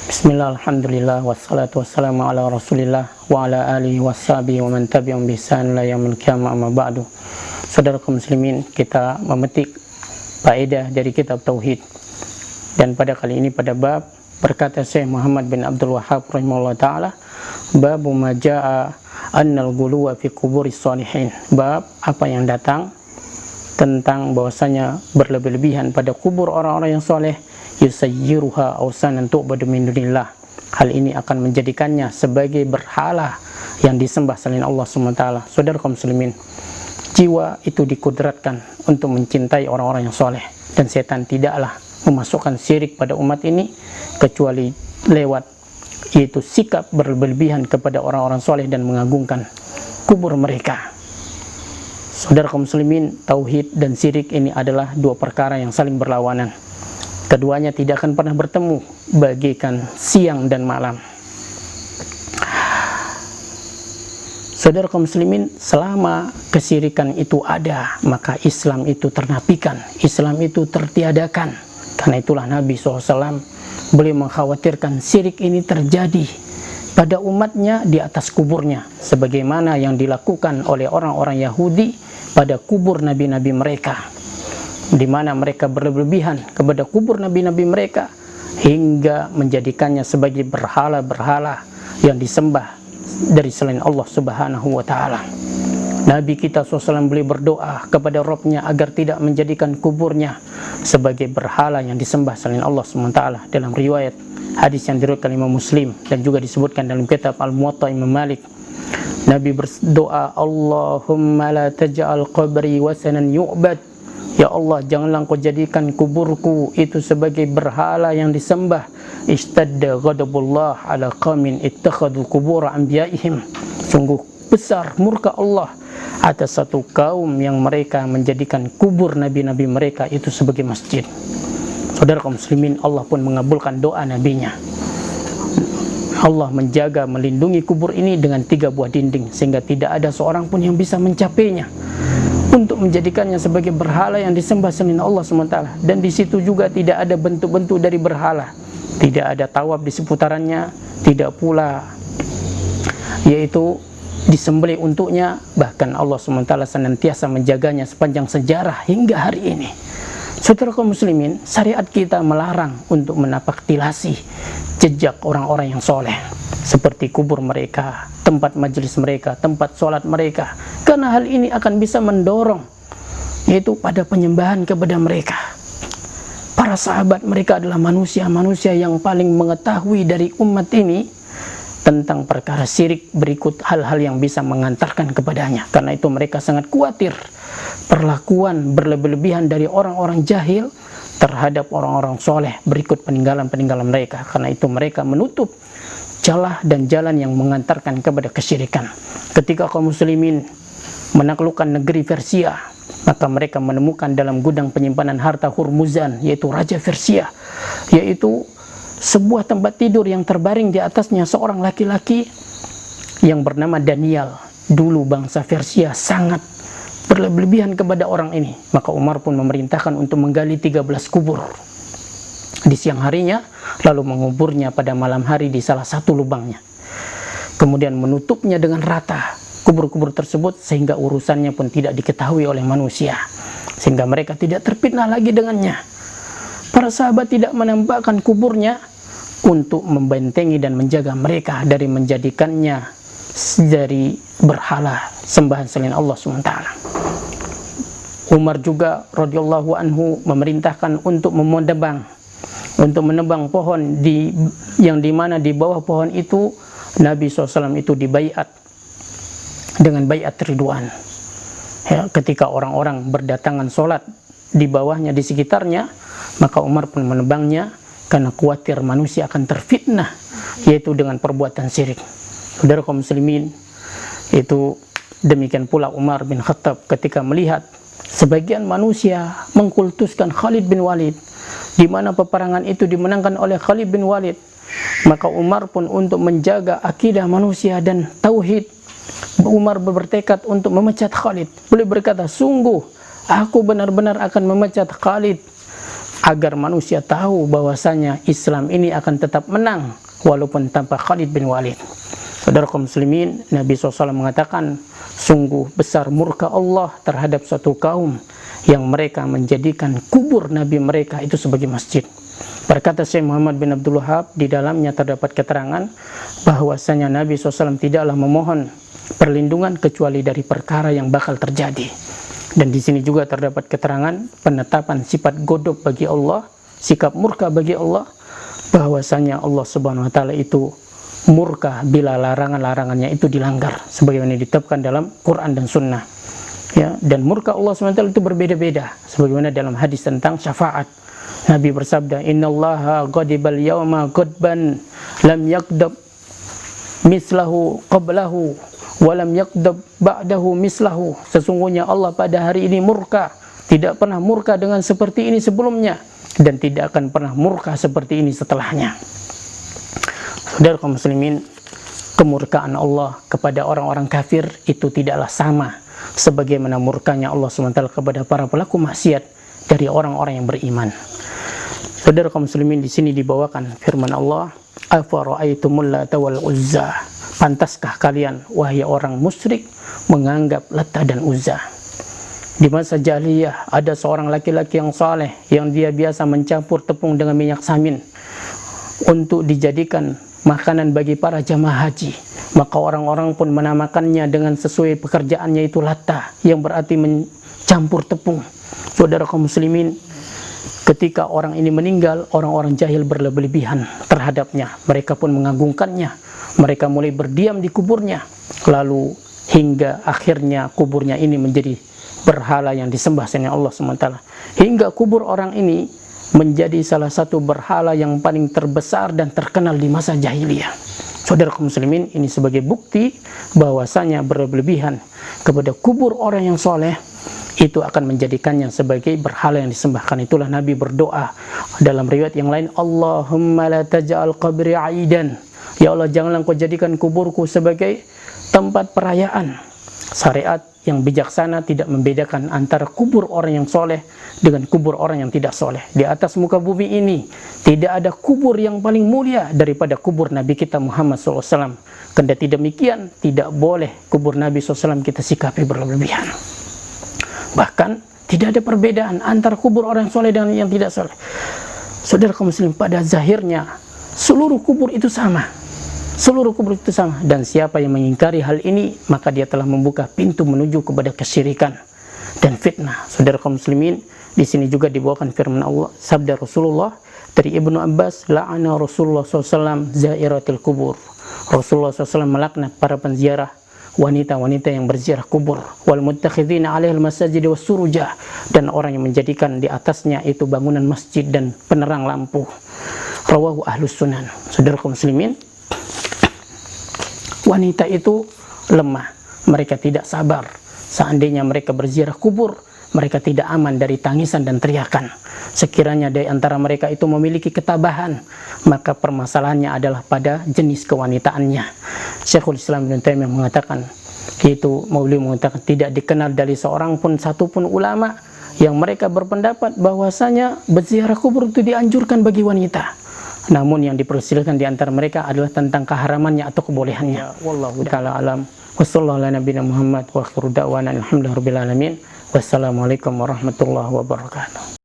Bismillah, alhamdulillah, wassalatu wassalamu ala rasulillah wa ala alihi wassabi wa man tabi'um bisan la yaumil qiyamah amma ba'du. Saudara kaum muslimin, kita memetik faedah dari kitab Tauhid. Dan pada kali ini pada bab berkata Syekh Muhammad bin Abdul Wahhab rahimahullah ta'ala, babu maja'a annal guluwa fi kuburis salihin. Bab apa yang datang tentang bahwasanya berlebih-lebihan pada kubur orang-orang yang soleh, yusayyiruha awsanan tu'badu min dunillah. Hal ini akan menjadikannya sebagai berhala yang disembah selain Allah SWT. Saudara kaum muslimin, jiwa itu dikudratkan untuk mencintai orang-orang yang soleh, dan setan tidaklah memasukkan syirik pada umat ini kecuali lewat yaitu sikap berlebihan kepada orang-orang soleh dan mengagungkan kubur mereka. Saudara kaum muslimin, tauhid dan syirik ini adalah dua perkara yang saling berlawanan. Keduanya tidak akan pernah bertemu bagaikan siang dan malam. Saudara kaum muslimin, selama kesyirikan itu ada, maka Islam itu ternafikan, Islam itu tertiadakan. Karena itulah Nabi SAW beliau mengkhawatirkan syirik ini terjadi pada umatnya di atas kuburnya, sebagaimana yang dilakukan oleh orang-orang Yahudi pada kubur nabi-nabi mereka, di mana mereka berlebihan kepada kubur nabi-nabi mereka hingga menjadikannya sebagai berhala-berhala yang disembah dari selain Allah Subhanahu wa ta'ala. Nabi kita SAW beliau berdoa kepada Rabbnya agar tidak menjadikan kuburnya sebagai berhala yang disembah selain Allah SWT. Dalam riwayat hadis yang diriwayatkan Imam Muslim dan juga disebutkan dalam kitab Al-Muwatta Imam Malik, Nabi berdoa, Allahumma la taj'al qabri wasanan yu'bad. Ya Allah, janganlah Engkau jadikan kuburku itu sebagai berhala yang disembah. Ishtadda ghadabullah ala qaumin ittakhadul qubur anbiya'ihim. Sungguh besar murka Allah atas satu kaum yang mereka menjadikan kubur nabi-nabi mereka itu sebagai masjid. Saudara kaum muslimin, Allah pun mengabulkan doa nabinya. Allah menjaga, melindungi kubur ini dengan 3 buah dinding, sehingga tidak ada seorang pun yang bisa mencapainya untuk menjadikannya sebagai berhala yang disembah selain Allah SWT. Dan di situ juga tidak ada bentuk-bentuk dari berhala, tidak ada tawaf di seputarannya, tidak pula yaitu disembelih untuknya. Bahkan Allah SWT senantiasa menjaganya sepanjang sejarah hingga hari ini. Saudara kaum muslimin, syariat kita melarang untuk menapaktilasi jejak orang-orang yang soleh, seperti kubur mereka, tempat majelis mereka, tempat sholat mereka, karena hal ini akan bisa mendorong yaitu pada penyembahan kepada mereka. Para sahabat mereka adalah manusia-manusia yang paling mengetahui dari umat ini tentang perkara syirik, berikut hal-hal yang bisa mengantarkan kepadanya. Karena itu mereka sangat khawatir perlakuan berlebih-lebihan dari orang-orang jahil terhadap orang-orang soleh berikut peninggalan-peninggalan mereka. Karena itu mereka menutup celah dan jalan yang mengantarkan kepada kesyirikan. Ketika kaum muslimin menaklukkan negeri Persia, maka mereka menemukan dalam gudang penyimpanan harta Hurmuzan, yaitu Raja Persia, yaitu sebuah tempat tidur yang terbaring di atasnya seorang laki-laki yang bernama Daniel. Dulu bangsa Persia sangat berlebihan kepada orang ini, maka Umar pun memerintahkan untuk menggali 13 kubur di siang harinya, lalu menguburnya pada malam hari di salah satu lubangnya, kemudian menutupnya dengan rata kubur-kubur tersebut sehingga urusannya pun tidak diketahui oleh manusia, sehingga mereka tidak terfitnah lagi dengannya. Para sahabat tidak menampakkan kuburnya untuk membentengi dan menjaga mereka dari menjadikannya dari berhala sembahan selain Allah SWT. Umar juga radhiyallahu anhu memerintahkan untuk menebang pohon yang dimana di bawah pohon itu Nabi SAW itu dibaiat dengan baiat ridwan. Ya, ketika orang-orang berdatangan sholat di bawahnya, di sekitarnya, maka Umar pun menebangnya karena khawatir manusia akan terfitnah yaitu dengan perbuatan syirik. Saudara kaum muslimin, itu demikian pula Umar bin Khattab ketika melihat sebagian manusia mengkultuskan Khalid bin Walid, di mana peperangan itu dimenangkan oleh Khalid bin Walid, maka Umar pun untuk menjaga akidah manusia dan tauhid, Umar bertekad untuk memecat Khalid. Beliau berkata, sungguh aku benar-benar akan memecat Khalid agar manusia tahu bahwasanya Islam ini akan tetap menang walaupun tanpa Khalid bin Walid. Saudara kaum muslimin, Nabi SAW mengatakan, sungguh besar murka Allah terhadap suatu kaum yang mereka menjadikan kubur Nabi mereka itu sebagai masjid. Berkata Syekh Muhammad bin Abdul Wahab, di dalamnya terdapat keterangan bahwasanya Nabi SAW tidaklah memohon perlindungan kecuali dari perkara yang bakal terjadi. Dan di sini juga terdapat keterangan penetapan sifat godok bagi Allah, sikap murka bagi Allah, bahwasanya Allah Subhanahu wa taala itu murka bila larangan-larangannya itu dilanggar sebagaimana ditetapkan dalam Quran dan Sunnah. Ya, dan murka Allah Subhanahu wa taala itu berbeda-beda sebagaimana dalam hadis tentang syafaat. Nabi bersabda, "Innallaha ghadibal yawma ghadban lam yaqdab mislahu qablahu wa lam yaqdab ba'dahu mislahu." Sesungguhnya Allah pada hari ini murka, tidak pernah murka dengan seperti ini sebelumnya dan tidak akan pernah murka seperti ini setelahnya. Saudara kaum muslimin, kemurkaan Allah kepada orang-orang kafir itu tidaklah sama sebagaimana murkanya Allah SWT kepada para pelaku maksiat dari orang-orang yang beriman. Saudara kaum muslimin, di sini dibawakan firman Allah, "Afara'aitumul Lata wal Uzza?" Pantaskah kalian wahai orang musyrik menganggap Lata dan Uzza? Di masa jahiliyah ada seorang laki-laki yang saleh yang dia biasa mencampur tepung dengan minyak samin untuk dijadikan makanan bagi para jamaah haji. Maka orang-orang pun menamakannya dengan sesuai pekerjaannya itu Lata, yang berarti mencampur tepung. Saudara kaum muslimin, ketika orang ini meninggal, orang-orang jahil berlebihan terhadapnya. Mereka pun mengagungkannya. Mereka mulai berdiam di kuburnya. Lalu hingga akhirnya kuburnya ini menjadi berhala yang disembah selain Allah SWT. Hingga kubur orang ini menjadi salah satu berhala yang paling terbesar dan terkenal di masa jahiliyah. Saudara kaum muslimin, ini sebagai bukti bahwasanya berlebihan kepada kubur orang yang soleh itu akan menjadikannya sebagai berhala yang disembahkan. Itulah Nabi berdoa dalam riwayat yang lain, "Allahumma la taj'al qabri 'aidan." Ya Allah, janganlah Engkau jadikan kuburku sebagai tempat perayaan. Syariat yang bijaksana tidak membedakan antara kubur orang yang soleh dengan kubur orang yang tidak soleh. Di atas muka bumi ini tidak ada kubur yang paling mulia daripada kubur Nabi kita Muhammad SAW. Kendati demikian, tidak boleh kubur Nabi SAW kita sikapi berlebihan. Bahkan tidak ada perbedaan antara kubur orang soleh dengan yang tidak soleh. Saudara kaum muslim, pada zahirnya seluruh kubur itu sama. Seluruh kubur itu sama. Dan siapa yang mengingkari hal ini, maka dia telah membuka pintu menuju kepada kesyirikan dan fitnah. Saudara kaum muslimin, di sini juga dibawakan firman Allah, sabda Rasulullah dari Ibnu Abbas, "La'ana Rasulullah SAW zairatil kubur." Rasulullah SAW melaknat para penziarah wanita-wanita yang berziarah kubur, wal muttakhidina 'alaihal masajid wassuruja, dan orang yang menjadikan di atasnya itu bangunan masjid dan penerang lampu. Rawahu Ahlus Sunan. Saudara kaum muslimin, wanita itu lemah, mereka tidak sabar. Seandainya mereka berziarah kubur, mereka tidak aman dari tangisan dan teriakan. Sekiranya dari antara mereka itu memiliki ketabahan, maka permasalahannya adalah pada jenis kewanitaannya. Syekhul Islam Ibnu Taimiyah mengatakan, beliau mengatakan tidak dikenal dari seorang pun, satupun ulama yang mereka berpendapat bahwasanya berziarah kubur itu dianjurkan bagi wanita. Namun yang dipersilakan di antara mereka adalah tentang keharamannya atau kebolehannya. Wallahu ta'ala alam. Wassallallahu ala nabiyina Muhammad wa akhiru da'wana alhamdulillahi rabbil alamin. Wassalamualaikum warahmatullahi wabarakatuh.